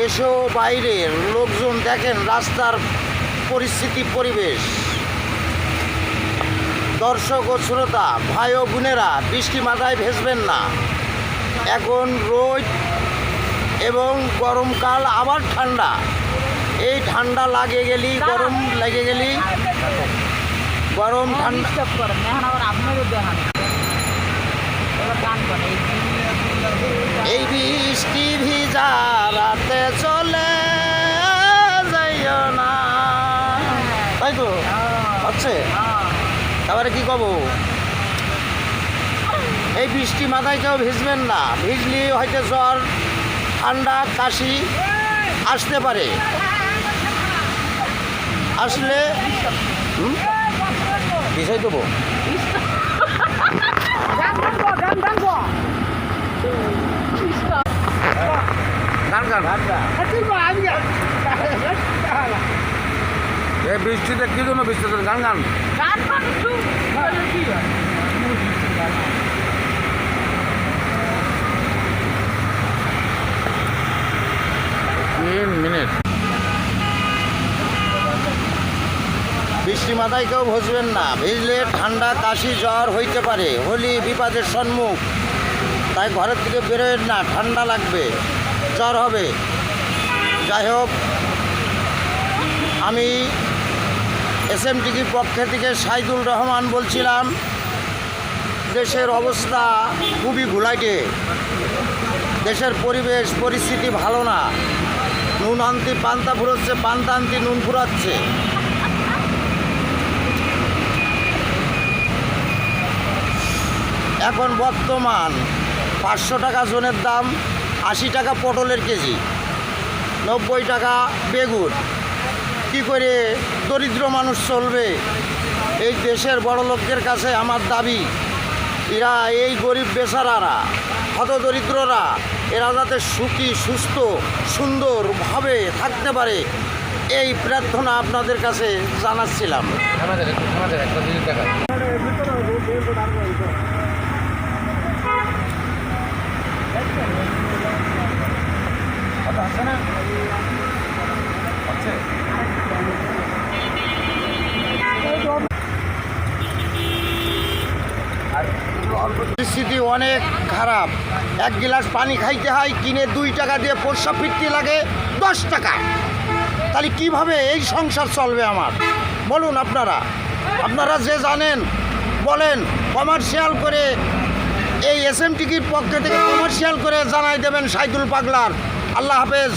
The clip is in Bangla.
দেশে ও বাইরের লোকজন দেখেন রাস্তার পরিস্থিতি পরিবেশ। দর্শক ও শ্রোতা ভাই ও বোনেরা, বৃষ্টি মাথায় ভেসবেন না। এখন রোদ এবং গরমকাল আবার ঠান্ডা। এই ঠান্ডা লাগে গেলি, গরম লেগে গেলি, গরম ঠান্ডা। এই বৃষ্টি ভিজা রাতে চলে যাইও না, তাই তো হচ্ছে। তারপরে কি কব, এই বৃষ্টি মাথায় কেউ ভিজবেন না। ভিজলি হয়তো জ্বর, ঠান্ডা, কাশি আসতে পারে। আসলে বিষয় দেবো বৃষ্টিতে কি জন্য বৃষ্টি গান গান মিনিট। বৃষ্টি মাথায় কেউ ভসবেন না। ভিজলে ঠান্ডা, কাশি, জ্বর হইতে পারে। হোলি বিপদের সম্মুখ, তাই ঘরের থেকে বেরোয়েন না, ঠান্ডা লাগবে, জ্বর হবে। যাই হোক, আমি এসএমটিভির পক্ষ থেকে সাইদুল রহমান বলছিলাম। দেশের অবস্থা খুবই ঘোলাটে, দেশের পরিবেশ পরিস্থিতি ভালো না। নুন আনতে পান্তা ফুরাচ্ছে, পান্তা আনতে নুন ফুরাচ্ছে। এখন বর্তমান 500 টাকা জনের দাম, 80 টাকা পটলের কেজি, 90 টাকা বেগুন। কি করে দরিদ্র মানুষ চলবে? এই দেশের বড় লোকদের কাছে আমার দাবি, এরা এই গরিব বেচারারা, হত দরিদ্ররা, এরা যাতে সুখী, সুস্থ, সুন্দরভাবে থাকতে পারে, এই প্রার্থনা আপনাদের কাছে জানাচ্ছিলাম। পরিস্থিতি অনেক খারাপ। 1 গ্লাস পানি খাইতে হয়, কিনে 2 টাকা দিয়ে প্রস্রাব ফিরতে লাগে 10 টাকা। তাহলে কিভাবে এই সংসার চলবে আমার? বলুন আপনারা যে জানেন বলেন। কমার্শিয়াল করে, এই এসএমটিভির পক্ষ থেকে কমার্শিয়াল করে জানাই দেবেন সাইদুল পাগলার। আল্লাহ হাফেজ।